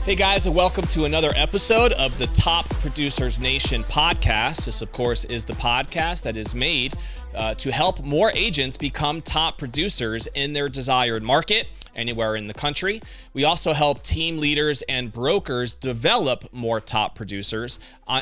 Hey guys, and welcome to another episode of the Top Producers Nation podcast. This, of course, is the podcast that is made to help more agents become top producers in their desired market anywhere in the country. We also help team leaders and brokers develop more top producers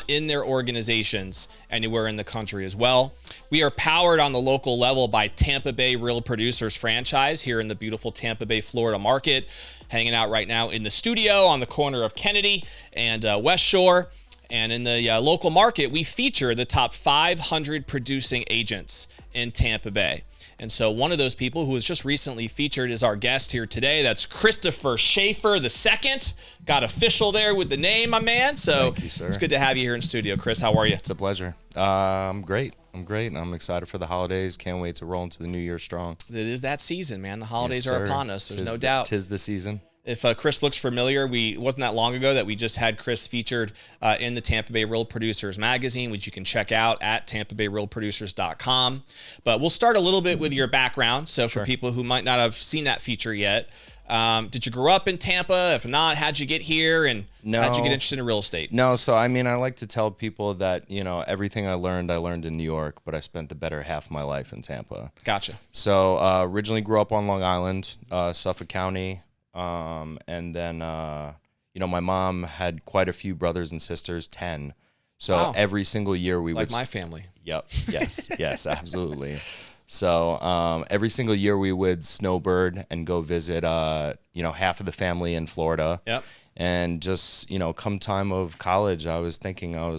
in their organizations anywhere in the country as well. We are powered on the local level by Tampa Bay Real Producers franchise here in the beautiful Tampa Bay, Florida market. Hanging out right now in the studio on the corner of Kennedy and West Shore. And in the local market, we feature the top 500 producing agents in Tampa Bay. And so one of those people who was just recently featured is our guest here today. That's Christopher Schaefer II. Got official there with the name, my man. So Thank you, sir. It's good to have you here in studio. Chris, how are you? It's a pleasure. I'm great. I'm excited for the holidays. Can't wait to roll into the new year strong. It is that season, man. The holidays Yes, are sir. upon us. There's no doubt. Tis the season. If Chris looks familiar, it wasn't that long ago that we just had Chris featured in the Tampa Bay Real Producers magazine, which you can check out at tampabayrealproducers.com. But we'll start a little bit with your background. So for people who might not have seen that feature yet, did you grow up in Tampa? If not, how'd you get here? And how'd you get interested in real estate? No, so I mean, I like to tell people that, everything I learned in New York, but I spent the better half of my life in Tampa. Gotcha. So originally grew up on Long Island, Suffolk County. And then, my mom had quite a few brothers and sisters, 10. So Wow. every single year we Like would... my family. Yep. Yes. Yes, absolutely. So every single year we would snowbird and go visit, half of the family in Florida. Yep. And just, come time of college, I was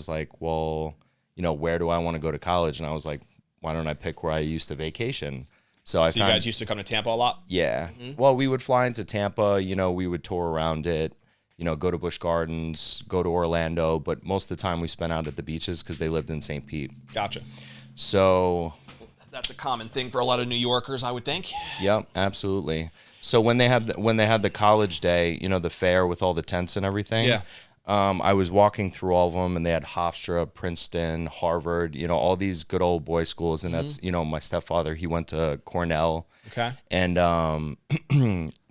like, well, where do I want to go to college? And I was like, why don't I pick where I used to vacation? So You guys used to come to Tampa a lot? Yeah. Mm-hmm. Well, we would fly into Tampa, we would tour around it, go to Busch Gardens, go to Orlando, but most of the time we spent out at the beaches because they lived in St. Pete. Gotcha. So... That's a common thing for a lot of New Yorkers, I would think. Yep, absolutely. So when they had the college day, the fair with all the tents and everything, Yeah. I was walking through all of them, and they had Hofstra, Princeton, Harvard, all these good old boy schools, and that's, my stepfather, he went to Cornell. Okay. And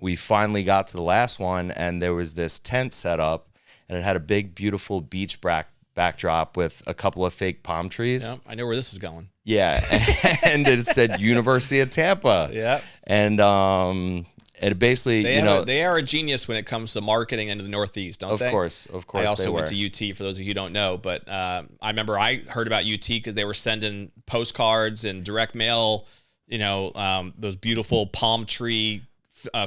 we finally got to the last one, and there was this tent set up, and it had a big, beautiful beach backdrop with a couple of fake palm trees. Yeah, I know where this is going. Yeah, and it said University of Tampa. Yeah. And it basically, they are a genius when it comes to marketing into the Northeast, don't they? Of course. I also went to UT, for those of you who don't know, but I remember I heard about UT because they were sending postcards and direct mail, those beautiful palm tree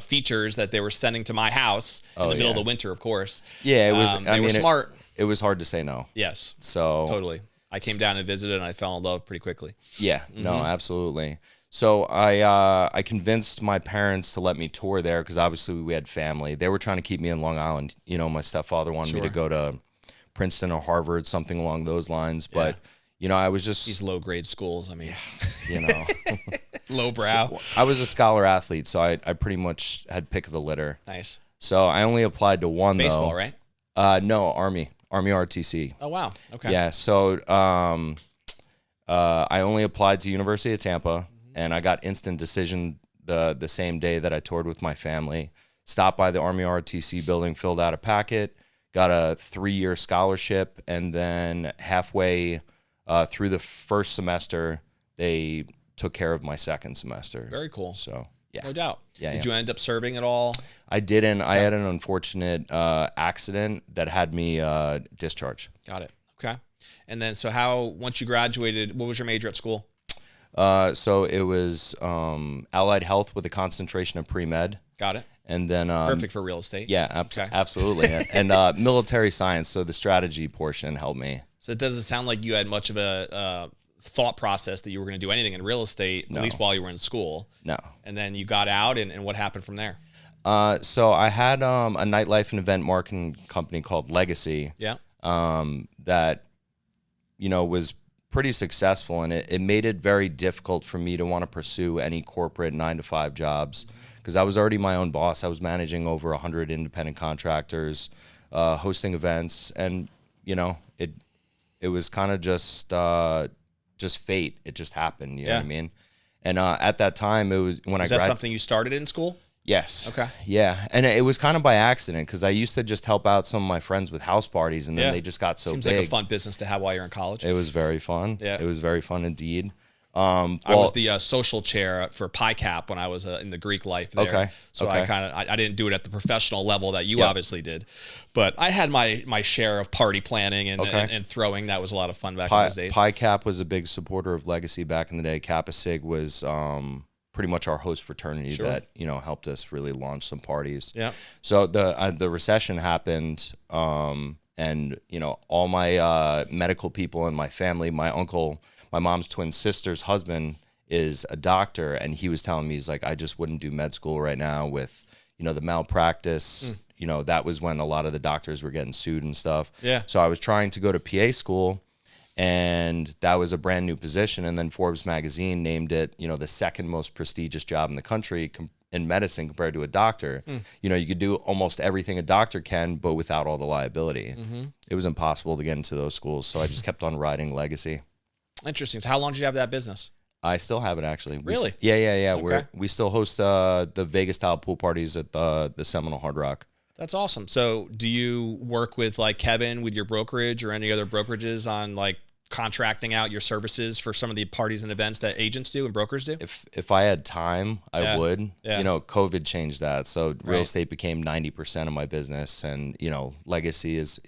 features that they were sending to my house in the middle of the winter, of course. Yeah, it was. They were smart. It was hard to say no. Yes. So totally. I came down and visited, and I fell in love pretty quickly. Yeah. No, absolutely. So I convinced my parents to let me tour there because obviously we had family. They were trying to keep me in Long Island. My stepfather wanted me to go to Princeton or Harvard, something along those lines. But, I was just... These low-grade schools, I mean. Lowbrow. So I was a scholar athlete, so I pretty much had pick of the litter. Nice. So I only applied to one, Baseball, though. right? No, Army RTC. Oh, wow. Okay. Yeah, so I only applied to University of Tampa, and I got instant decision the same day that I toured with my family. Stopped by the Army RTC building, filled out a packet, got a 3-year scholarship, and then halfway through the first semester, they took care of my second semester. Very cool. So, yeah. No doubt. Yeah, Did you end up serving at all? I didn't. I had an unfortunate accident that had me discharged. Got it. Okay. And then, so once you graduated, what was your major at school? So it was allied health with a concentration of pre-med. Got it. And then... perfect for real estate. Yeah, absolutely. And military science, so the strategy portion helped me. So it doesn't sound like you had much of a thought process that you were going to do anything in real estate, at least while you were in school. No. And then you got out, and what happened from there? So I had a nightlife and event marketing company called Legacy. Yeah. That, was pretty successful, and it made it very difficult for me to want to pursue any corporate 9-to-5 jobs because I was already my own boss. I was managing over 100 independent contractors, hosting events, and it was kind of just fate. It just happened. You know what I mean? And at that time, it was when Was that something you started in school? Yes. Okay. Yeah. And it was kind of by accident because I used to just help out some of my friends with house parties, and then they just got so Seems big. like a fun business to have while you're in college. It was very fun. Yeah. It was very fun indeed. I was the social chair for PICAP when I was in the Greek life there. Okay. So Okay. I didn't do it at the professional level that you obviously did, but I had my share of party planning and throwing. That was a lot of fun back in those days. PICAP was a big supporter of Legacy back in the day. Kappa Sig was pretty much our host fraternity that, you know, helped us really launch some parties. Yeah. So the recession happened, and you know, all my medical people in my family, my uncle, my mom's twin sister's husband is a doctor, and he was telling me, he's like, I just wouldn't do med school right now with, you know, the malpractice. You know, that was when a lot of the doctors were getting sued and stuff. Yeah. So I was trying to go to PA school, and that was a brand new position. And then Forbes magazine named it, you know, the second most prestigious job in the country in medicine compared to a doctor. You know, you could do almost everything a doctor can, but without all the liability. It was impossible to get into those schools. So I just kept on riding Legacy. Interesting. So how long did you have that business? I still have it, actually. Really? Yeah. Okay. We still host the Vegas style pool parties at the Seminole Hard Rock. That's awesome. So do you work with like Kevin with your brokerage or any other brokerages on like contracting out your services for some of the parties and events that agents do and brokers do? If I had time, I would. Yeah. You know, COVID changed that. So real Right. estate became 90% of my business, and you know, Legacy is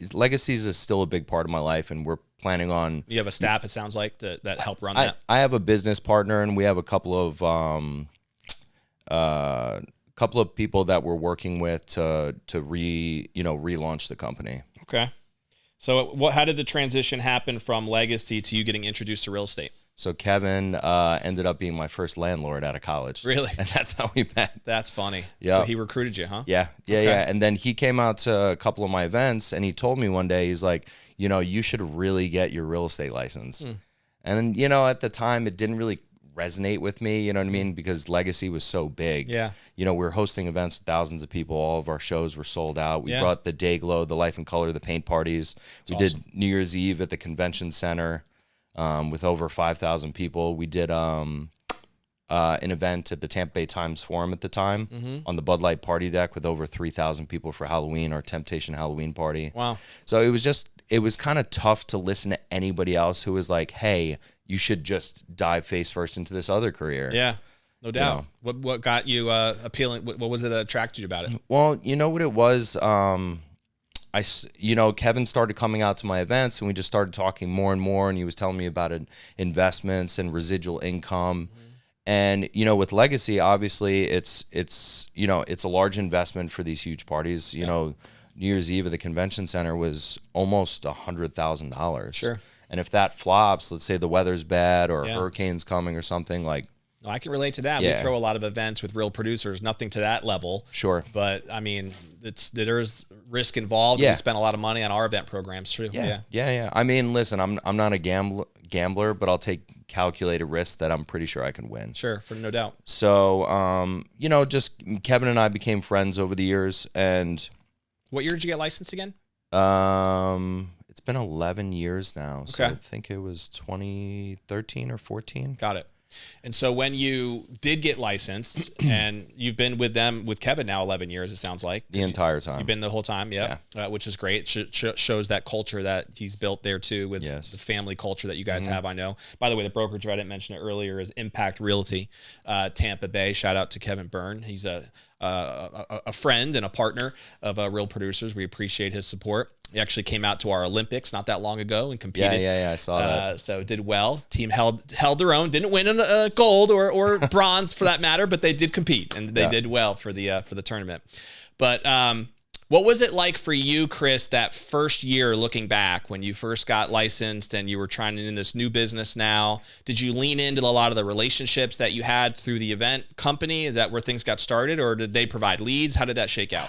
still a big part of my life, and we're planning on. You have a staff, it sounds like, that help run that. I have a business partner, and we have a couple of people that we're working with to relaunch the company. Okay. So how did the transition happen from Legacy to you getting introduced to real estate? So Kevin ended up being my first landlord out of college. Really? And that's how we met. That's funny. Yeah. So he recruited you, huh? Yeah. Okay. And then he came out to a couple of my events, and he told me one day, he's like, you know, you should really get your real estate license. And, you know, at the time, it didn't really resonate with me, you know what I mean? Because Legacy was so big. Yeah. You know, we were hosting events with thousands of people. All of our shows were sold out. We Yeah. brought the Day Glow, the Life in Color, the paint parties. We awesome. did New Year's Eve at the convention center with over 5,000 people. We did an event at the Tampa Bay Times Forum at the time on the Bud Light party deck with over 3,000 people for Halloween, our Temptation Halloween party. Wow. So it was kind of tough to listen to anybody else who was like, hey, you should just dive face first into this other career. Yeah. No doubt. know. What got you appealing? What was it that attracted you about it? Well, you know what it was? Kevin started coming out to my events, and we just started talking more and more, and he was telling me about investments and residual income. And, you know, with Legacy, obviously it's a large investment for these huge parties. You know, New Year's Eve at the convention center was almost $100,000. Sure. And if that flops, let's say the weather's bad or a Yeah. hurricane's coming or something, like, No, I can relate to that. Yeah. We throw a lot of events with real producers, nothing to that level. sure. But I mean, there's risk involved. Yeah. We spend a lot of money on our event programs too. Yeah. I mean, listen, I'm not a gambler, but I'll take calculated risks that I'm pretty sure I can win. Sure, for no doubt. So, just Kevin and I became friends over the years, and What year did you get licensed again? it's been 11 years now. So Okay. I think it was 2013 or 14. Got it. And so when you did get licensed, and you've been with Kevin now 11 years, it sounds like. The entire time. You've been the whole time, yeah. Which is great. Shows that culture that he's built there too, with Yes. the family culture that you guys have. I know. By the way, the brokerage, I didn't mention it earlier, is Impact Realty Tampa Bay. Shout out to Kevin Byrne. He's a friend and a partner of Real Producers. We appreciate his support. He actually came out to our Olympics not that long ago and competed. Yeah, I saw that. So did well. Team held their own. Didn't win gold or bronze for that matter, but they did compete, and they did well for the tournament. But what was it like for you, Chris, that first year, looking back when you first got licensed and you were trying in this new business now? Did you lean into a lot of the relationships that you had through the event company? Is that where things got started, or did they provide leads? How did that shake out?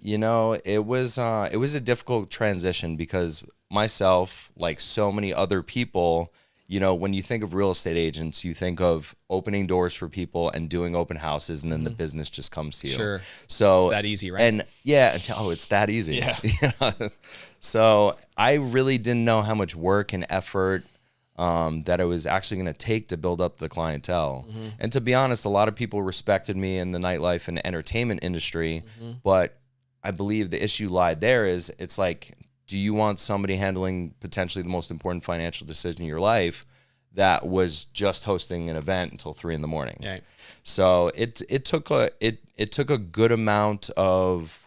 You know, it was a difficult transition because myself, like so many other people, you know, when you think of real estate agents, you think of opening doors for people and doing open houses, and then the business just comes to you. Sure. So It's that easy, right? And yeah, it's that easy. Yeah. So I really didn't know how much work and effort that it was actually going to take to build up the clientele. And to be honest, a lot of people respected me in the nightlife and entertainment industry, but I believe the issue lied there is it's like, do you want somebody handling potentially the most important financial decision in your life that was just hosting an event until 3 a.m? Right. So it took a good amount of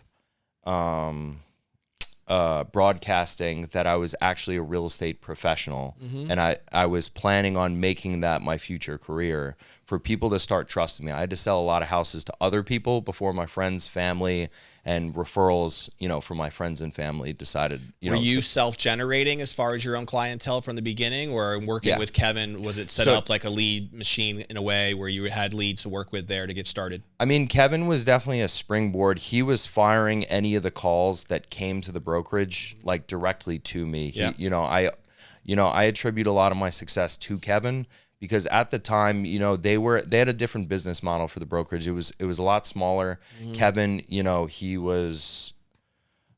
broadcasting that I was actually a real estate professional, and I was planning on making that my future career, for people to start trusting me. I had to sell a lot of houses to other people before my friends, family, and referrals, from my friends and family decided, Were you self-generating as far as your own clientele from the beginning, or working with Kevin, was it set up like a lead machine in a way where you had leads to work with there to get started? I mean, Kevin was definitely a springboard. He was firing any of the calls that came to the brokerage like directly to me. I attribute a lot of my success to Kevin, because at the time, they had a different business model for the brokerage. It was a lot smaller. Kevin, he was,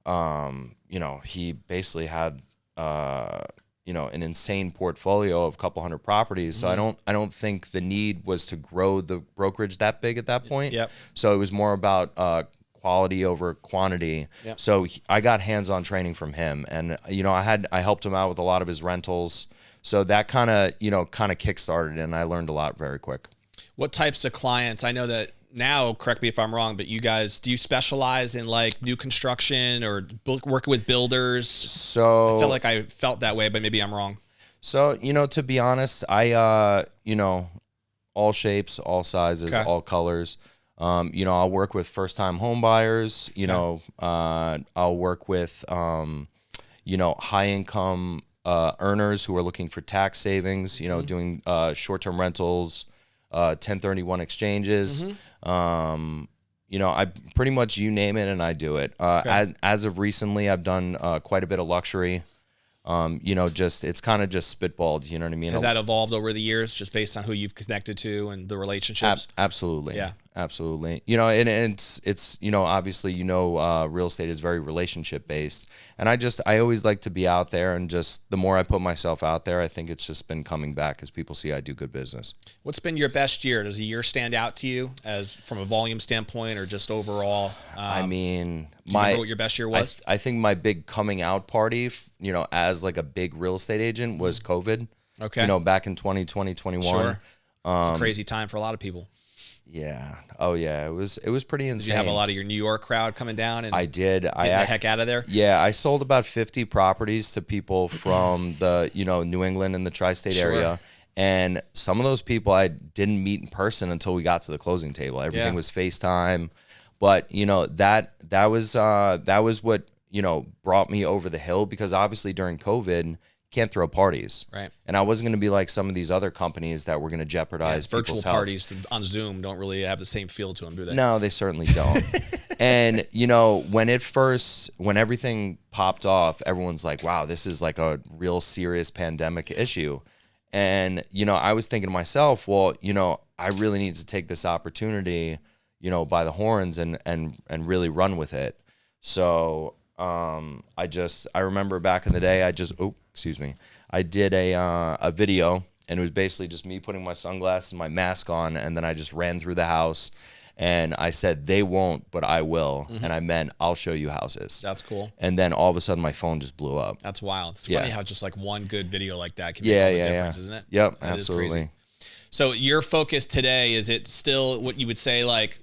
he basically had, an insane portfolio of a couple hundred properties. So I don't think the need was to grow the brokerage that big at that point. Yep. So it was more about quality over quantity. Yep. So I got hands-on training from him, and I helped him out with a lot of his rentals. So that kind of kickstarted, and I learned a lot very quick. What types of clients? I know that now, correct me if I'm wrong, but you guys, do you specialize in like new construction or working with builders? So I felt like I felt that way, but maybe I'm wrong. So, to be honest, I, all shapes, all sizes, all colors. I'll work with first-time home buyers. I'll work with, high-income earners who are looking for tax savings, doing short-term rentals, 1031 exchanges. I pretty much, you name it, and I do it. As of recently, I've done quite a bit of luxury. It's kind of just spitballed, you know what I mean? Has that evolved over the years just based on who you've connected to and the relationships? Absolutely. Yeah. Absolutely. And it's obviously, real estate is very relationship based. And I always like to be out there, and just the more I put myself out there, I think it's just been coming back as people see I do good business. What's been your best year? Does a year stand out to you as from a volume standpoint or just overall? I mean, do you remember what your best year was? I think my big coming out party, as like a big real estate agent was COVID. Okay. Back in 2020, 2021. Sure. It's a crazy time for a lot of people. Yeah. Oh yeah. It was pretty insane. Did you have a lot of your New York crowd coming down? And I did. Get the heck out of there. Yeah. I sold about 50 properties to people from the, New England and the tri-state area. And some of those people I didn't meet in person until we got to the closing table. Everything was FaceTime. But, that was what, brought me over the hill, because obviously during COVID, can't throw parties. Right. And I wasn't going to be like some of these other companies that were going to jeopardize virtual people's health. parties on Zoom don't really have the same feel to them, do they? No, they certainly don't. And, when everything popped off, everyone's like, wow, this is like a real serious pandemic issue. And, I was thinking to myself, well, I really need to take this opportunity, by the horns and really run with it. So, I remember back in the day, I did a video, and it was basically just me putting my sunglasses and my mask on, and then I just ran through the house, and I said, they won't, but I will. And I meant, I'll show you houses. That's cool. And then all of a sudden my phone just blew up. That's wild. It's funny how just like one good video like that can make all the difference, isn't it? Yep, that absolutely. So your focus today, is it still what you would say, like,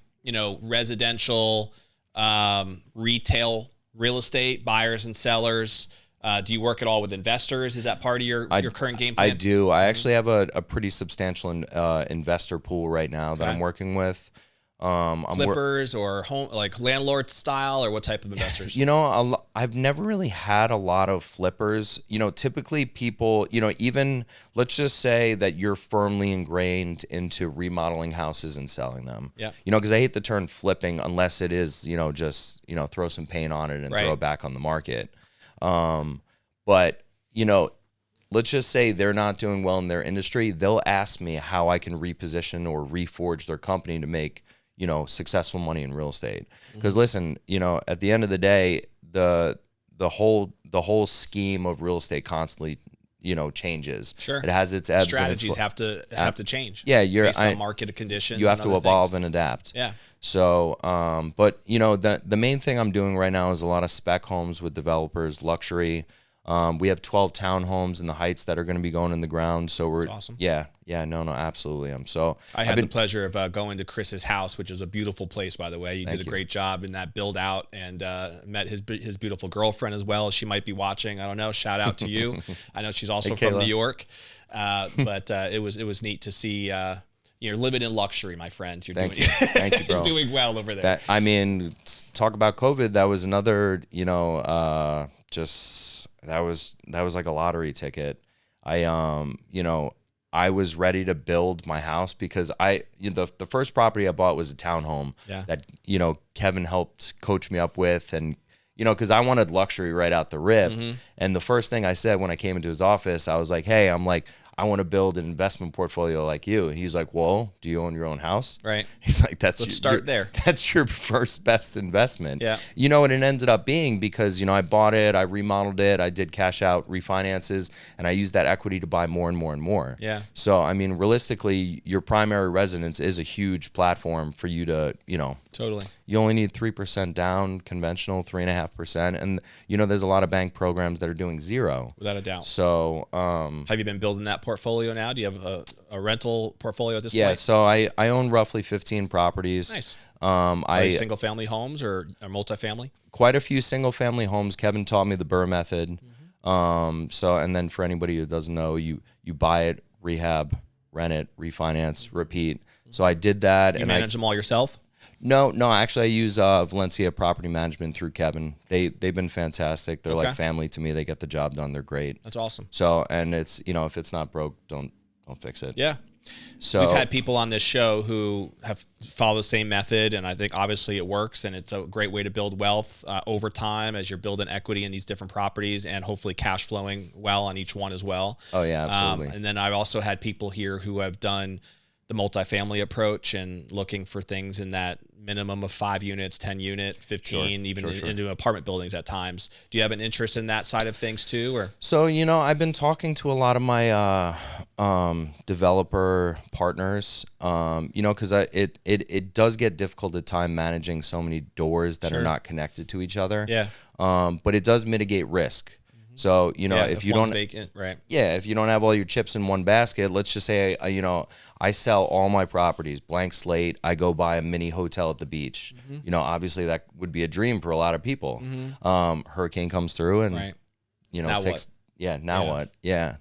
residential, retail real estate, buyers and sellers? Do you work at all with investors? Is that part of your current game plan? I do. I actually have a pretty substantial investor pool right now that I'm working with. Flippers or home, like landlord style, or what type of investors? I've never really had a lot of flippers. Typically people, even let's just say that you're firmly ingrained into remodeling houses and selling them. Yeah. Because I hate the term flipping unless it is, just, throw some paint on it and throw it back on the market. But, let's just say they're not doing well in their industry. They'll ask me how I can reposition or reforge their company to make, successful money in real estate. Because listen, at the end of the day, the whole scheme of real estate constantly changes. Sure. It has its ebbs Strategies and its have to change. Yeah, based on market conditions. You have and to other evolve things. and adapt. Yeah. So, but the main thing I'm doing right now is a lot of spec homes with developers, luxury. We have 12 townhomes in the Heights that are going to be going in the ground. So we're That's awesome. Yeah, no, absolutely. I had the pleasure of going to Chris's house, which is a beautiful place, by the way. You did a great job in that build out, and met his beautiful girlfriend as well. She might be watching. I don't know. Shout out to you. I know she's also from New York, but it was neat to see. You're living in luxury, my friend. Thank you, bro. You're doing well over there. Talk about COVID. That was another, that was like a lottery ticket. I was ready to build my house because the first property I bought was a townhome that, Kevin helped coach me up with, and, because I wanted luxury right out the rip. And the first thing I said when I came into his office, I was like, hey, I want to build an investment portfolio like you. He's like, well, do you own your own house? Right. He's like, let's start there. That's your first best investment. Yeah. And it ended up being because, I bought it, I remodeled it, I did cash out refinances, and I used that equity to buy more and more and more. Yeah. So, realistically, your primary residence is a huge platform for you to, Totally. You only need 3% down, conventional 3.5%, and there's a lot of bank programs that are doing 0. Without a doubt. So, have you been building that portfolio now? Do you have a rental portfolio at this point? Yeah, so I own roughly 15 properties. Nice. Are they single family homes or multifamily? Quite a few single family homes. Kevin taught me the Burr method. And then for anybody who doesn't know, you buy it, rehab, rent it, refinance, repeat. So I did that. You manage them all yourself? No. Actually, I use Valencia Property Management through Kevin. They've been fantastic. They're like family to me. They get the job done. They're great. That's awesome. So, and it's if it's not broke, don't fix it. Yeah. So we've had people on this show who have followed the same method, and I think obviously it works, and it's a great way to build wealth over time as you're building equity in these different properties, and hopefully cash flowing well on each one as well. Oh yeah, absolutely. And then I've also had people here who have done the multifamily approach and looking for things in that minimum of 5 units, 10 unit, 15, into apartment buildings at times. Do you have an interest in that side of things too? Or so, I've been talking to a lot of my developer partners, because it does get difficult at time managing so many doors that are not connected to each other. Yeah. But it does mitigate risk. So, if you don't vacant, right. Yeah, if you don't have all your chips in one basket, let's just say, I sell all my properties, blank slate. I go buy a mini hotel at the beach. Obviously that would be a dream for a lot of people. Hurricane comes through and, now takes, what? Yeah, now what? Yeah.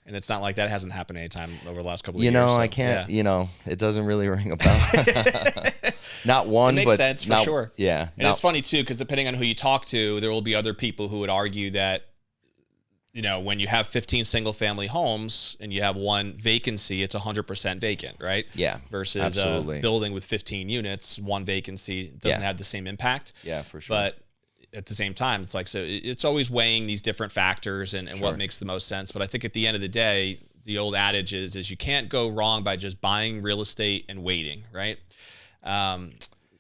And it's not like that hasn't happened anytime over the last couple of years. So, I can't, it doesn't really ring a bell. Not one, it makes sense for sure. Yeah. And it's funny too, because depending on who you talk to, there will be other people who would argue that, when you have 15 single family homes and you have one vacancy, it's 100% vacant, right? Yeah. Versus a building with 15 units, one vacancy doesn't have the same impact. Yeah, for sure. But at the same time, it's like, so it's always weighing these different factors and what makes the most sense. But I think at the end of the day, the old adage is you can't go wrong by just buying real estate and waiting, right?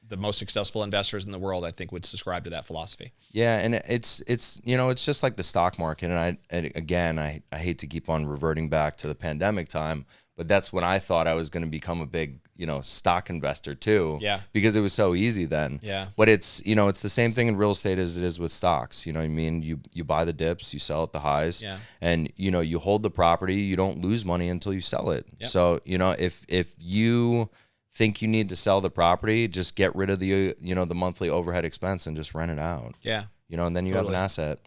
The most successful investors in the world, I think, would subscribe to that philosophy. Yeah, and it's it's just like the stock market, and I hate to keep on reverting back to the pandemic time, but that's when I thought I was going to become a big stock investor too. Yeah. Because it was so easy then. Yeah. But it's it's the same thing in real estate as it is with stocks. You know what I mean? You buy the dips, you sell at the highs. Yeah. And you hold the property, you don't lose money until you sell it. Yep. So if you think you need to sell the property, just get rid of the the monthly overhead expense and just rent it out. Yeah. And then you have an asset.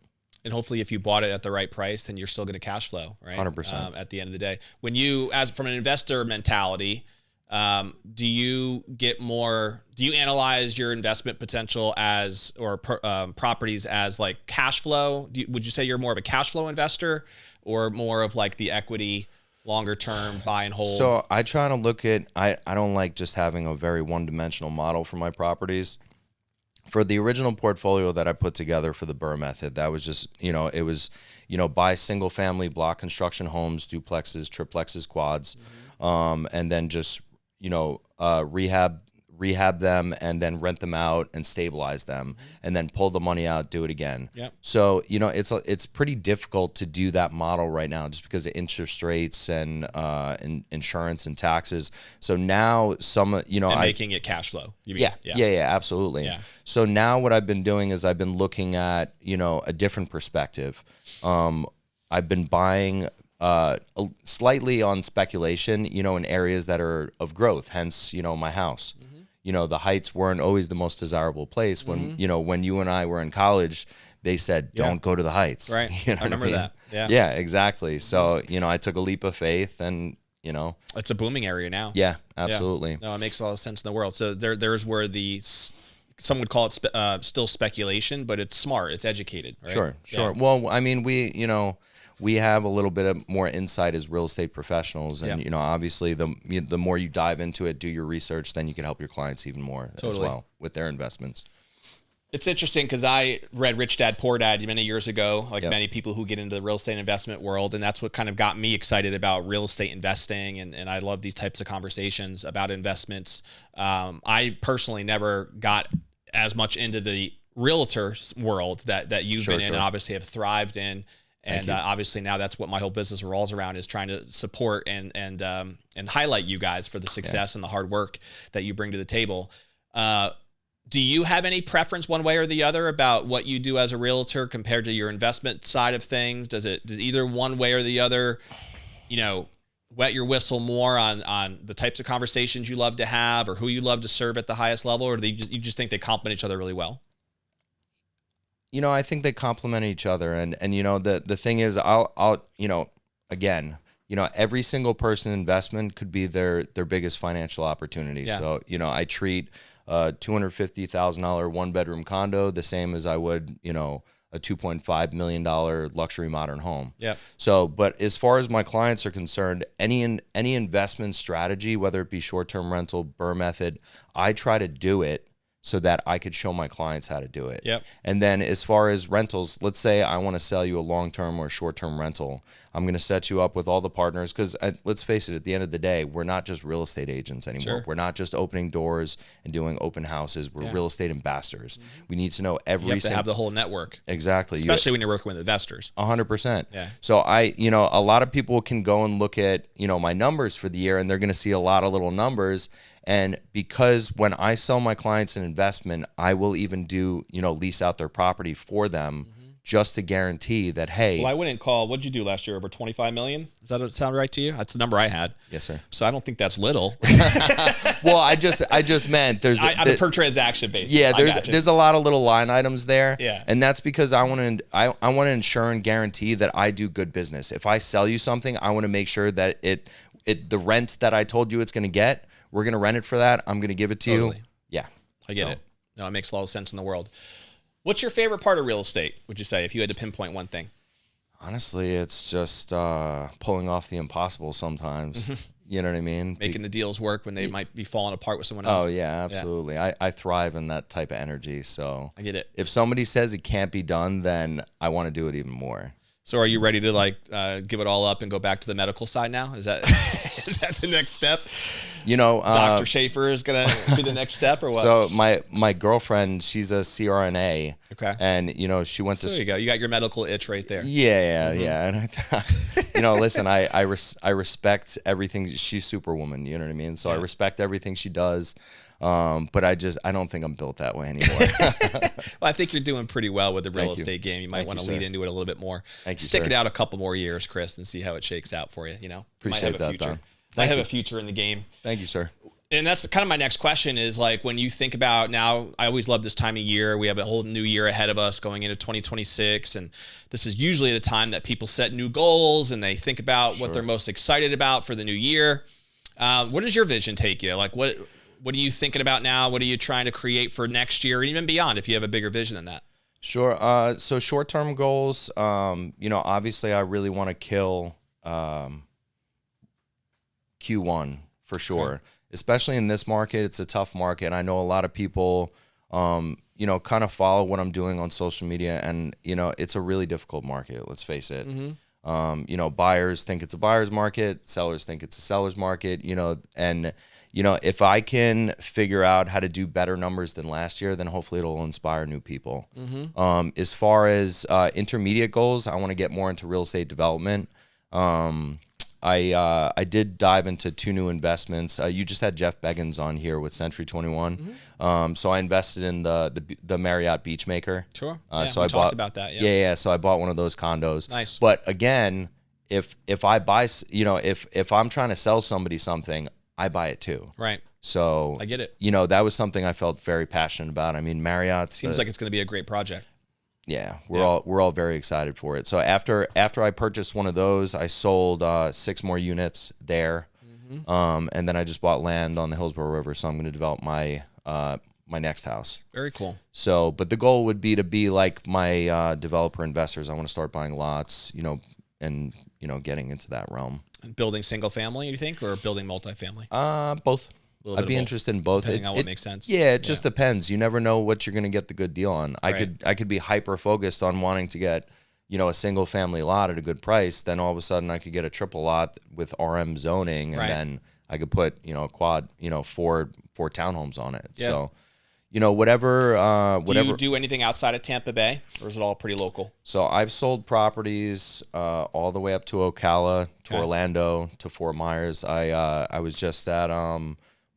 And hopefully if you bought it at the right price, then you're still going to cash flow, right? 100%. At the end of the day. When you, as from an investor mentality, do you analyze your investment potential as, or properties as like cash flow? Would you say you're more of a cash flow investor or more of like the equity longer term buy and hold? So I try to look at, I don't like just having a very one-dimensional model for my properties. For the original portfolio that I put together for the Burr method, that was just, it was, buy single family block construction homes, duplexes, triplexes, quads, and then just, rehab rehab them, and then rent them out and stabilize them, and then pull the money out, do it again. Yep. So, it's pretty difficult to do that model right now just because of interest rates and insurance and taxes. So now and making it cash flow. You mean? Yeah, absolutely. Yeah. So now what I've been doing is I've been looking at, a different perspective. I've been buying slightly on speculation, in areas that are of growth, hence, my house. The Heights weren't always the most desirable place. When, when you and I were in college, they said, don't go to the Heights. Right. I remember that. Yeah. Yeah, exactly. So, I took a leap of faith and, it's a booming area now. Yeah, absolutely. Yeah. No, it makes a lot of sense in the world. So there's where some would call it still speculation, but it's smart. It's educated. Right? Sure. Yeah. Well, I mean, we have a little bit of more insight as real estate professionals, and obviously the more you dive into it, do your research, then you can help your clients even more as well with their investments. It's interesting because I read Rich Dad Poor Dad many years ago, like many people who get into the real estate investment world, and that's what kind of got me excited about real estate investing, and I love these types of conversations about investments. I personally never got as much into the realtor world that you've been in, and obviously have thrived in. And obviously now that's what my whole business revolves around, is trying to support and highlight you guys for the success and the hard work that you bring to the table. Do you have any preference one way or the other about what you do as a realtor compared to your investment side of things? Does either one way or the other, wet your whistle more on the types of conversations you love to have or who you love to serve at the highest level, or do you just think they complement each other really well? I think they complement each other, and the thing is, I'll again, every single person investment could be their biggest financial opportunity. Yeah. So I treat a $250,000 one-bedroom condo the same as I would a $2.5 million luxury modern home. Yeah. So, but as far as my clients are concerned, any investment strategy, whether it be short-term rental, BRRRR method, I try to do it so that I could show my clients how to do it. Yep. And then as far as rentals, let's say I want to sell you a long-term or short-term rental. I'm going to set you up with all the partners because let's face it, at the end of the day, we're not just real estate agents anymore. Sure. We're not just opening doors and doing open houses. We're real estate ambassadors. We need to know every. You have to have the whole network. Exactly. Especially when you're working with investors. 100%. Yeah. So a lot of people can go and look at, my numbers for the year, and they're going to see a lot of little numbers. And because when I sell my clients an investment, I will even do, lease out their property for them just to guarantee that, hey. Well, I wouldn't call, what'd you do last year? Over 25 million? Does that sound right to you? That's the number I had. Yes, sir. So I don't think that's little. Well, I just meant there's on a per transaction basis. Yeah, there's a lot of little line items there. Yeah. And that's because I want to ensure and guarantee that I do good business. If I sell you something, I want to make sure that the rent that I told you it's going to get, we're going to rent it for that. I'm going to give it to you. Yeah. I get it. No, it makes a lot of sense in the world. What's your favorite part of real estate, would you say, if you had to pinpoint one thing? Honestly, it's just pulling off the impossible sometimes. You know what I mean? Making the deals work when they might be falling apart with someone else. Oh, yeah, absolutely. Yeah. I thrive in that type of energy. So I get it. If somebody says it can't be done, then I want to do it even more. So are you ready to give it all up and go back to the medical side now? Is that the next step? Dr. Schaefer is going to be the next step, or what? So my girlfriend, she's a CRNA. Okay. And, she went to... So there you go. You got your medical itch right there. Yeah. And I thought, listen, I respect everything. She's Superwoman, you know what I mean? So I respect everything she does. But I don't think I'm built that way anymore. Well, I think you're doing pretty well with the real estate game. You might want to lead into it a little bit more. Thank you, Stick it out a couple more years, Chris, and see how it shakes out for you. Appreciate that, Don. I have a future in the game. Thank you, sir. And that's kind of my next question is, like, when you think about now, I always love this time of year. We have a whole new year ahead of us going into 2026. And this is usually the time that people set new goals and they think about what they're most excited about for the new year. Where does your vision take you? Like, what are you thinking about now? What are you trying to create for next year and even beyond if you have a bigger vision than that? Sure. So short-term goals, obviously I really want to kill Q1 for sure. Okay. Especially in this market, it's a tough market. I know a lot of people, kind of follow what I'm doing on social media, and it's a really difficult market. Let's face it. Buyers think it's a buyer's market, sellers think it's a seller's market, and if I can figure out how to do better numbers than last year, then hopefully it'll inspire new people. As far as intermediate goals, I want to get more into real estate development. I did dive into 2 new investments. You just had Jeff Beggins on here with Century 21. So I invested in the Marriott Beachmaker. Sure. So we I talked about that. Yeah. So I bought one of those condos. Nice. But again, if I buy, if I'm trying to sell somebody something, I buy it too. Right. So I get it. That was something I felt very passionate about. I mean, Marriott seems like it's going to be a great project. Yeah, we're all very excited for it. So after I purchased one of those, I sold 6 more units there, and then I just bought land on the Hillsborough River. So I'm going to develop my my next house. Very cool. So, but the goal would be to be like my developer investors. I want to start buying lots, and getting into that realm. And building single family, you think, or building multifamily? Both. I'd be interested in both. Depending on what makes sense. Yeah, it just depends. You never know what you're going to get the good deal on. I could be hyper focused on wanting to get, a single family lot at a good price. Then all of a sudden I could get a triple lot with RM zoning, and then I could put, a quad, 4 townhomes on it. Yeah. So, whatever. Do you do anything outside of Tampa Bay, or is it all pretty local? So I've sold properties all the way up to Ocala, to Orlando, to Fort Myers. I was just at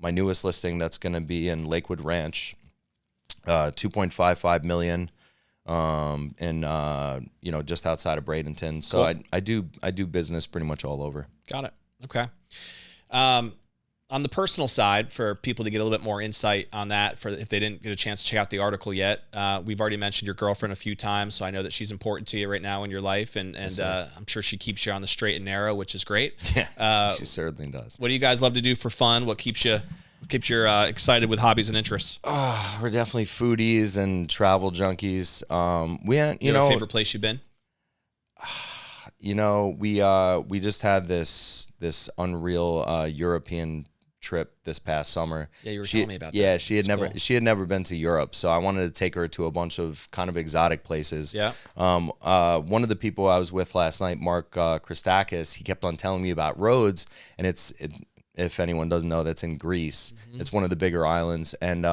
my newest listing that's going to be in Lakewood Ranch, $2.55 million, and just outside of Bradenton. So cool. I do business pretty much all over. Got it. Okay. On the personal side, for people to get a little bit more insight on that, for if they didn't get a chance to check out the article yet, we've already mentioned your girlfriend a few times, so I know that she's important to you right now in your life, and I'm sure she keeps you on the straight and narrow, which is great. Yeah, she certainly does. What do you guys love to do for fun? What keeps you excited with hobbies and interests? We're definitely foodies and travel junkies. We have a favorite place you've been? We just had this unreal European trip this past summer. Yeah, you were telling me about that. Yeah, she had never been to Europe, so I wanted to take her to a bunch of kind of exotic places. Yeah. One of the people I was with last night, Mark Christakis, he kept on telling me about Rhodes, and if anyone doesn't know, that's in Greece. It's one of the bigger islands, and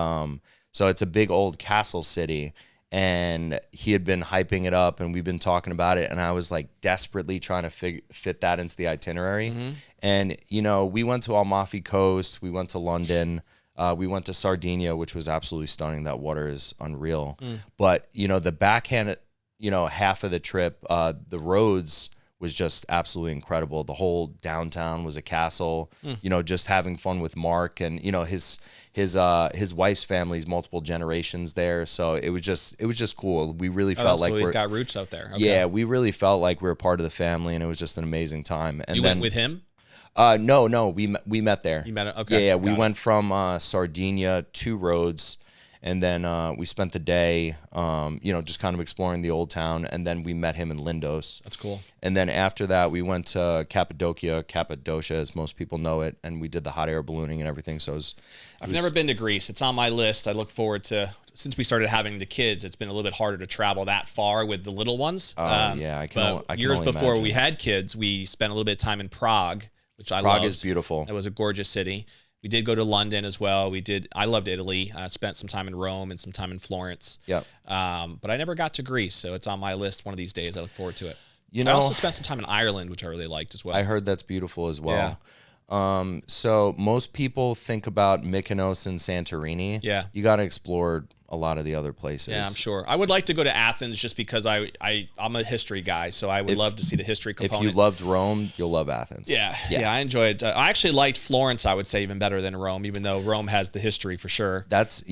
so it's a big old castle city. And he had been hyping it up, and we've been talking about it, and I was like desperately trying to fit that into the itinerary. And we went to Amalfi Coast, we went to London, we went to Sardinia, which was absolutely stunning. That water is unreal. But the backhand half of the trip, the roads was just absolutely incredible. The whole downtown was a castle. Just having fun with Mark, and his wife's family's multiple generations there. So it was just cool. We really felt like he's got roots out there. Okay. Yeah, we really felt like we were part of the family, and it was just an amazing time. And you went with him? No, we met there. You met? Okay. Yeah, we went from Sardinia to Rhodes. And then we spent the day, just kind of exploring the old town. And then we met him in Lindos. That's cool. And then after that, we went to Cappadocia, as most people know it. And we did the hot air ballooning and everything. So I've never been to Greece. It's on my list. I look forward to, since we started having the kids, it's been a little bit harder to travel that far with the little ones. Yeah, I can years only before imagine. we had kids, we spent a little bit of time in Prague, which I loved. Prague is beautiful. It was a gorgeous city. We did go to London as well. I loved Italy. I spent some time in Rome and some time in Florence. Yeah. But I never got to Greece, so it's on my list one of these days. I look forward to it. I also spent some time in Ireland, which I really liked as well. I heard that's beautiful as well. So most people think about Mykonos and Santorini. Yeah. You got to explore a lot of the other places. Yeah, I'm sure. I would like to go to Athens just because I'm a history guy, so I would love to see the history component. If you loved Rome, you'll love Athens. Yeah, I enjoyed. I actually liked Florence. I would say even better than Rome, even though Rome has the history for sure. That's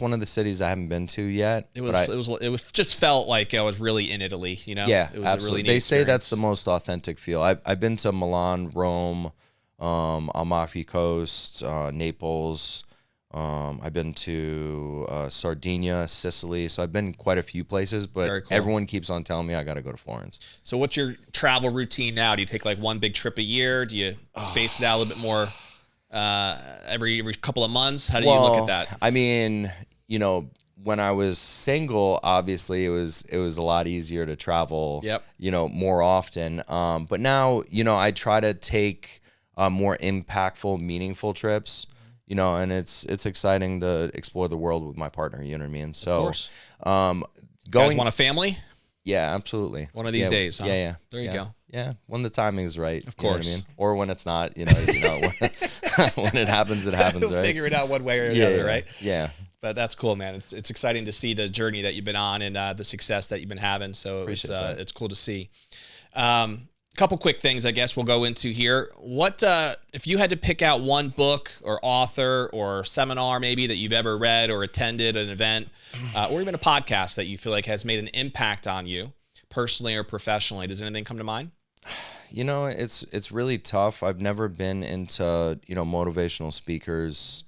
one of the cities I haven't been to yet. It just felt like I was really in Italy. Yeah, it was absolutely. A really neat they say experience. That's the most authentic feel. I've been to Milan, Rome, Amalfi Coast, Naples. I've been to Sardinia, Sicily, so I've been quite a few places, but cool. Everyone keeps on telling me I got to go to Florence. So what's your travel routine now? Do you take like one big trip a year? Do you space it out a little bit more every couple of months? How do you look at that? I mean, when I was single, obviously it was a lot easier to travel, Yep. more often. But now, I try to take more impactful, meaningful trips, and it's exciting to explore the world with my partner. You know what I mean? So, Of course. going, You guys want a family? yeah, absolutely. One of these days, huh? Yeah. There you go. Yeah, when the timing is right. Of you know what course. I mean? Or when it's not, when it happens, it happens, We'll right? figure it out one way or the other, right? Yeah. But that's cool, man. It's exciting to see the journey that you've been on and the success that you've been having. So it's cool to see. Couple quick things, I guess we'll go into here. What if you had to pick out one book or author or seminar maybe that you've ever read or attended an event or even a podcast that you feel like has made an impact on you personally or professionally? Does anything come to mind? It's really tough. I've never been into, motivational speakers.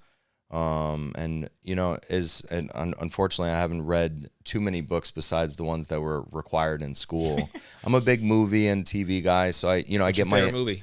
Unfortunately, I haven't read too many books besides the ones that were required in school. I'm a big movie and TV guy, so I What's get your my favorite movie.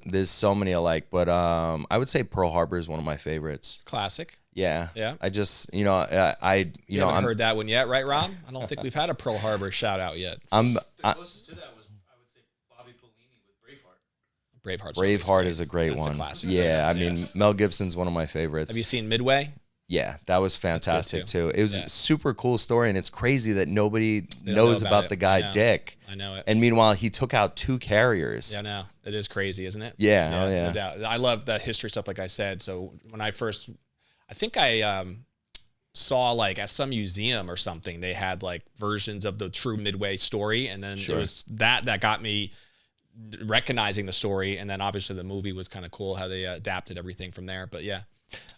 There's so many I like, but I would say Pearl Harbor is one of my favorites. Classic. Yeah. Yeah. I just, You haven't heard that one yet, right, Rob? I don't think we've had a Pearl Harbor shout out yet. The closest to that was, I would say, Bobby Polini with Braveheart. Braveheart is a great That's a one. classic. Yeah, I mean, Yes. Mel Gibson's one of my favorites. Have you seen Midway? Yeah, that was fantastic too. too. It was Yeah. a super cool story, and it's crazy that nobody don't knows know about about it. the guy I know. Dick. I know it. And meanwhile, he took out 2 carriers. Yeah, no, it is crazy, isn't it? Yeah, oh, yeah. No doubt. I love that history stuff, like I said. So when I think I saw like at some museum or something, they had like versions of the true Midway story, and then Sure. it was that got me recognizing the story, and then obviously the movie was kind of cool how they adapted everything from there. But yeah,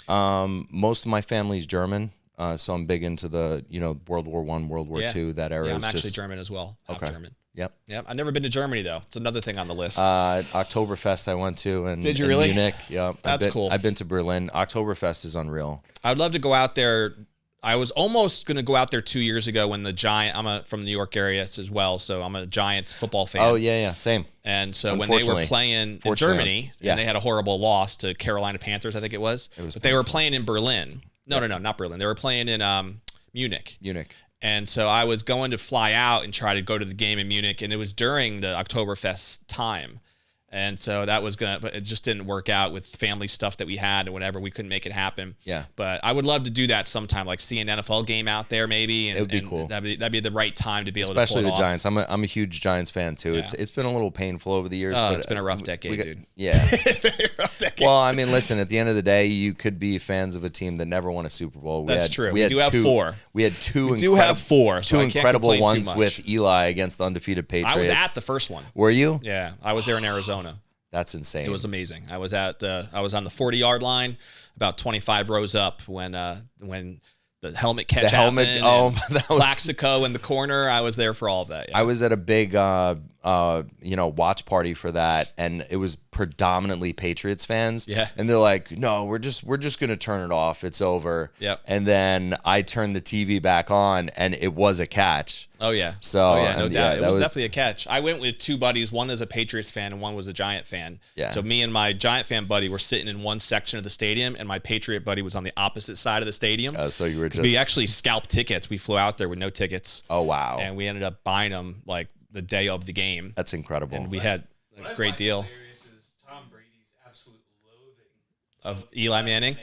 Most of my family's German, so I'm big into the World War I, World War II. That era. yeah, is I'm actually just, German as well. Half Okay. German. Yep. Yeah, I've never been to Germany though. It's another thing on the list. Oktoberfest I went to, and Did you in really? Munich. Yep. That's cool. I've been to Berlin. Oktoberfest is unreal. I'd love to go out there. I was almost going to go out there 2 years ago when I'm from the New York area as well, so I'm a Giants football fan. Oh yeah, same. And so when they were playing in Germany, yeah. and they had a horrible loss to Carolina Panthers, I think it was. But they were playing in Berlin. No, not Berlin. They were playing in Munich. And so I was going to fly out and try to go to the game in Munich, and it was during the Oktoberfest time. And so that was but it just didn't work out with family stuff that we had and whatever. We couldn't make it happen. Yeah. But I would love to do that sometime, like see an NFL game out there maybe. And, It would be cool. That'd be the right time to be able Especially to pull the it off. Giants. I'm a huge Giants fan too. Yeah. It's been a little painful over the years. Oh, but it's been a rough decade, dude. Yeah. Very rough decade. Well, I mean, listen. At the end of the day, you could be fans of a team that never won a Super Bowl. That's true. We do have 4. We had two. We do have 4. So two I can't incredible complain too ones much. with Eli against the undefeated Patriots. I was at the first one. Were you? Yeah, I was there in Arizona. That's insane. It was amazing. I was on the 40-yard line, about 25 rows up when the helmet catch happened. That was, Plaxico in the corner. I was there for all of that. Yeah. I was at a big watch party for that, and it was predominantly Patriots fans. Yeah. And they're like, "No, we're just gonna turn it off. It's over." Yep. And then I turned the TV back on, and it was a catch. Oh yeah. So, no and, doubt. yeah, It was definitely a catch. I went with 2 buddies. One is a Patriots fan and one was a Giant fan. Yeah. So me and my Giant fan buddy were sitting in one section of the stadium, and my Patriot buddy was on the opposite side of the stadium. So you were just. We actually scalped tickets. We flew out there with no tickets. Oh wow. And we ended up buying them like the day of the game. That's incredible. And we had What a I great find deal hilarious is Tom Brady's absolute loathing of Eli Manning.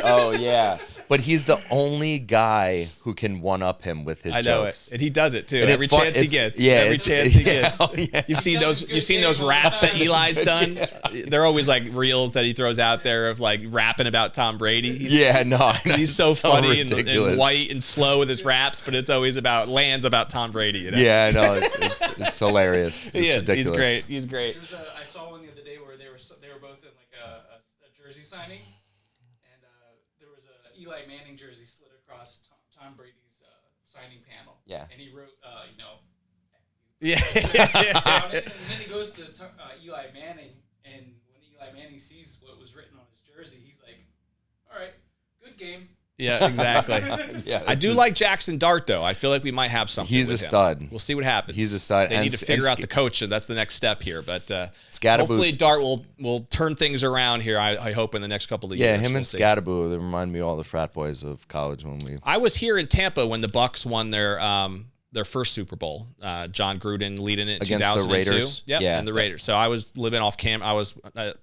Oh yeah. But he's the only guy who can one up him with his I know jokes. it, and he does it too. And it's Every fun- chance he it's- gets. yeah, every it's- chance he yeah, gets. oh, yeah. You've seen those. You've seen those raps that Eli's done. They're always like reels that he throws out there of like rapping about Tom Brady. Yeah, no, I know. He's so funny and ridiculous. white and slow with his raps, but it's always about Tom Brady. You know? Yeah, I know. It's hilarious. It's he is. ridiculous. He's great. He's great. I saw one the other day where they were both in like a jersey signing, and there was a Eli Manning jersey slid across Tom Brady's signing panel. Yeah. And he wrote, Yeah. on it, and then he goes to Eli Manning, and when Eli Manning sees what was written on his jersey, he's like, "All right, good game." Yeah, exactly. Yeah, I do like Jackson Dart, though. I feel like we might have something. He's with a him. stud. We'll see what happens. He's a stud. They need to figure out the coach, and that's the next step here. But hopefully Dart will turn things around here, I hope, in the next couple of years. Yeah, him and Scadaboo, they remind me of all the frat boys of college when we... I was here in Tampa when the Bucks won their first Super Bowl. John Gruden leading it in Against 2002. the Raiders. Yep, Yeah, and the Raiders. So I was living off camp. I was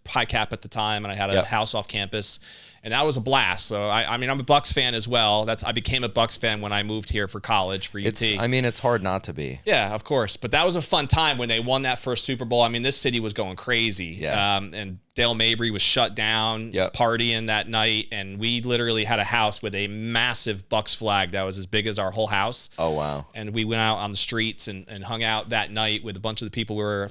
high cap at the time, and I had a house off campus. And that was a blast. So I mean, I'm a Bucks fan as well. I became a Bucks fan when I moved here for college for UT. It's hard not to be. Yeah, of course. But that was a fun time when they won that first Super Bowl. I mean, this city was going crazy. Yeah. And Dale Mabry was shut down, partying that night, and we literally had a house with a massive Bucks flag that was as big as our whole house. Oh wow! And we went out on the streets and hung out that night with a bunch of the people. We were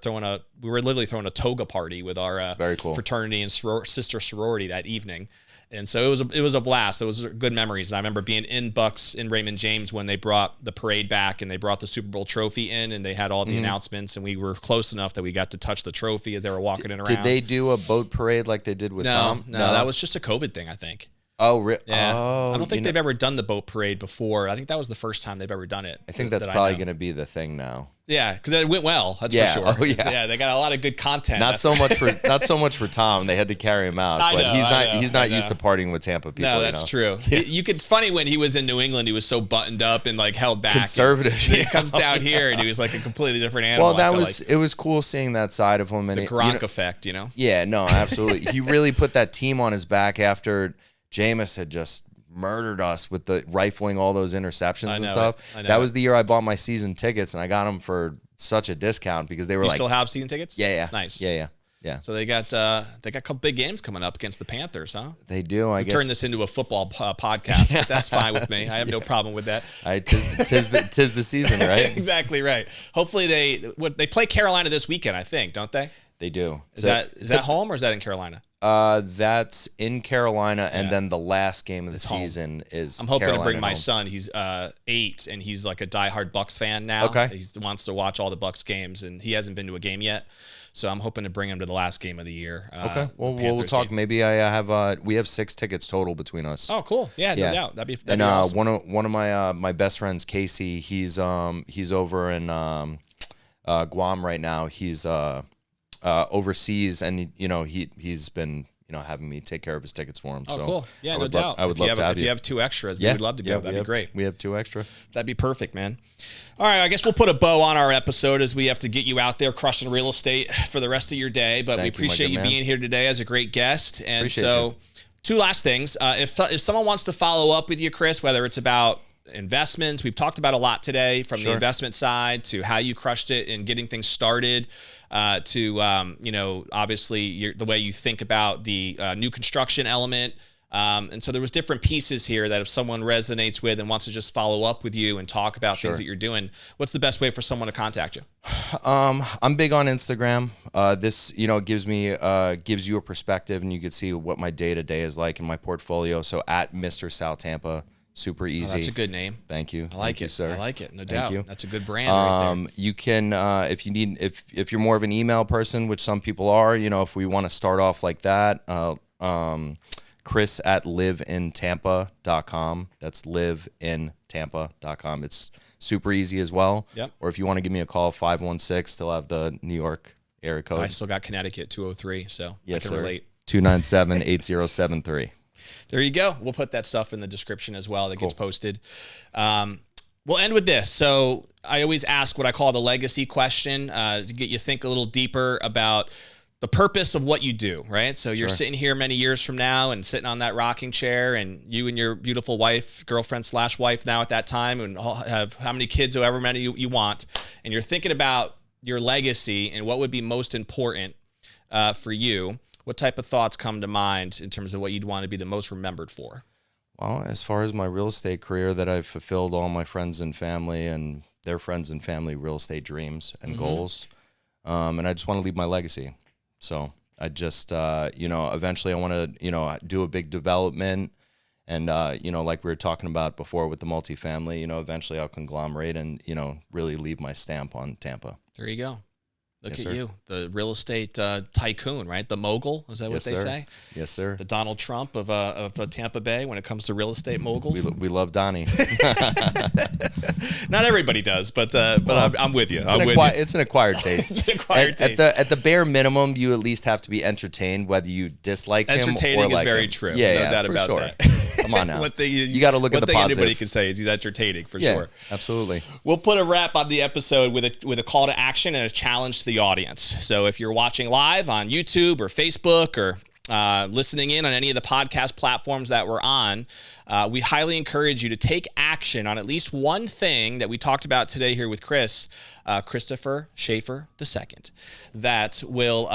literally throwing a toga party with our very cool fraternity and sister sorority that evening. And so it was a blast. It was good memories. And I remember being in Bucks in Raymond James when they brought the parade back and they brought the Super Bowl trophy in and they had all the announcements and we were close enough that we got to touch the trophy as they were walking it around. Did they do a boat parade like they did with Tom? No, that was just a COVID thing, I think. Oh, really? Yeah. Oh, I don't think they've ever done the boat parade before. I think that was the first time they've ever done it. I think that's probably going to be the thing now. Yeah, because it went well. That's for sure. Oh, yeah. Yeah, they got a lot of good content. Not so much for Tom. They had to carry him out, he's not used to partying with Tampa people. No, that's true. It's funny when he was in New England, he was so buttoned up and like held back. Conservative. He comes down here and he was like a completely different animal. Well, it was cool seeing that side of him. And the Gronk effect, Yeah, no, absolutely. He really put that team on his back after Jameis had just murdered us with the rifling all those interceptions and stuff. That was the year I bought my season tickets, and I got them for such a discount because they were you still have season tickets? Yeah. Nice. Yeah. So they got a couple big games coming up against the Panthers, huh? They do. I guess turn this into a football podcast, but that's fine with me. I have no problem with that. Tis the season, right? Exactly right. Hopefully they play Carolina this weekend, I think, don't they? They do. Is that home or is that in Carolina? That's in Carolina, and then the last game of the season is. I'm hoping Carolina to bring my home. son. He's 8, and he's like a diehard Bucks fan now. Okay. He wants to watch all the Bucks games, and he hasn't been to a game yet. So I'm hoping to bring him to the last game of the year. Okay. Well, we'll talk. Game. Maybe we have 6 tickets total between us. Oh, cool. Yeah, no doubt. That'd be awesome. one of my best friends, Casey, he's over in Guam right now. He's overseas, and he's been having me take care of his tickets for him. Oh, so cool. Yeah, no doubt. I would love to have if you have 2 extras, we would love to go. That'd be great. We have 2 extra. That'd be perfect, man. All right, I guess we'll put a bow on our episode as we have to get you out there crushing real estate for the rest of your day. But we appreciate you being here today as a great guest. And appreciate you. 2 last things. If someone wants to follow up with you, Chris, whether it's about investments, we've talked about a lot today, from the investment side to how you crushed it and getting things started, to obviously the way you think about the new construction element. And so there was different pieces here that if someone resonates with and wants to just follow up with you and talk about things that you're doing, what's the best way for someone to contact you? I'm big on Instagram. This, gives you a perspective, and you can see what my day-to-day is like in my portfolio. So at Mr. Sal Tampa. Super easy. Oh, that's a good name. Thank you. I like it, sir. I like it. No Thank doubt. you. That's a good brand right there. You can, if you're more of an email person, which some people are, if we want to start off like that, Chris at liveintampa.com. That's liveintampa.com. It's super easy as well. Yep. Or if you want to give me a call, 516, still have the New York area code. I still got Connecticut 203, so yes, I can sir. relate. 297-8073. There you go. We'll put that stuff in the description as well that gets posted. We'll end with this. So I always ask what I call the legacy question to get you think a little deeper about the purpose of what you do, right? So you're sitting here many years from now and sitting on that rocking chair, and you and your beautiful wife, girlfriend/wife now at that time, and have how many kids, however many you want, and you're thinking about your legacy and what would be most important for you. What type of thoughts come to mind in terms of what you'd want to be the most remembered for? Well, as far as my real estate career, that I've fulfilled all my friends and family and their friends and family real estate dreams and goals. And I just want to leave my legacy. So I just, eventually I want to, do a big development. And, like we were talking about before with the multifamily, eventually I'll conglomerate and, really leave my stamp on Tampa. There you go. Look Yes, at sir. you, the real estate tycoon, right? The mogul, is that what Yes, they sir. say? Yes, sir. The Donald Trump of Tampa Bay when it comes to real estate moguls. We love Donnie. Not everybody does, but I'm with you. It's an acquired taste. It's an acquired taste. At the bare minimum, you at least have to be entertained, whether you dislike him or Entertaining like is very him. true. Yeah, No doubt for about sure. that. Come on now. One thing you got to look at the one thing positive. anybody can say is he's entertaining for Yeah, sure. absolutely. We'll put a wrap on the episode with a call to action and a challenge to the audience. So if you're watching live on YouTube or Facebook or listening in on any of the podcast platforms that we're on, we highly encourage you to take action on at least one thing that we talked about today here with Christopher Schaefer II, that will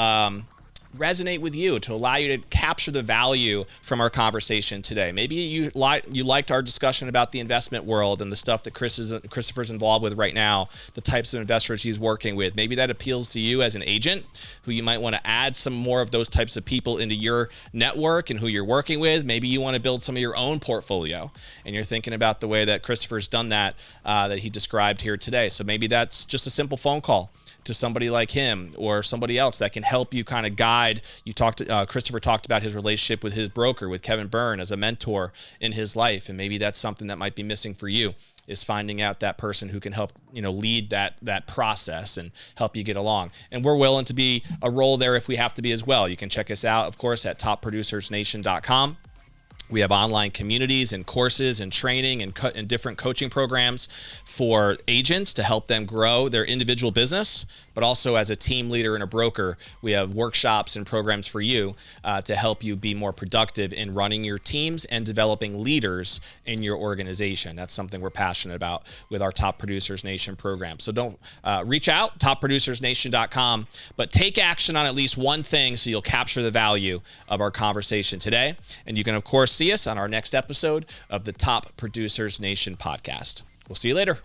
resonate with you, to allow you to capture the value from our conversation today. Maybe you liked our discussion about the investment world and the stuff that Christopher's involved with right now, the types of investors he's working with. Maybe that appeals to you as an agent who you might want to add some more of those types of people into your network and who you're working with. Maybe you want to build some of your own portfolio and you're thinking about the way that Christopher's done that he described here today. So maybe that's just a simple phone call to somebody like him or somebody else that can help you kind of guide. Christopher talked about his relationship with his broker, with Kevin Byrne, as a mentor in his life. And maybe that's something that might be missing for you, is finding out that person who can help, lead that process and help you get along. And we're willing to be a role there if we have to be as well. You can check us out, of course, at topproducersnation.com. We have online communities and courses and training and different coaching programs for agents to help them grow their individual business, but also as a team leader and a broker, we have workshops and programs for you to help you be more productive in running your teams and developing leaders in your organization. That's something we're passionate about with our Top Producers Nation program. So don't reach out, topproducersnation.com, but take action on at least one thing so you'll capture the value of our conversation today. And you can, of course, see us on our next episode of the Top Producers Nation podcast. We'll see you later.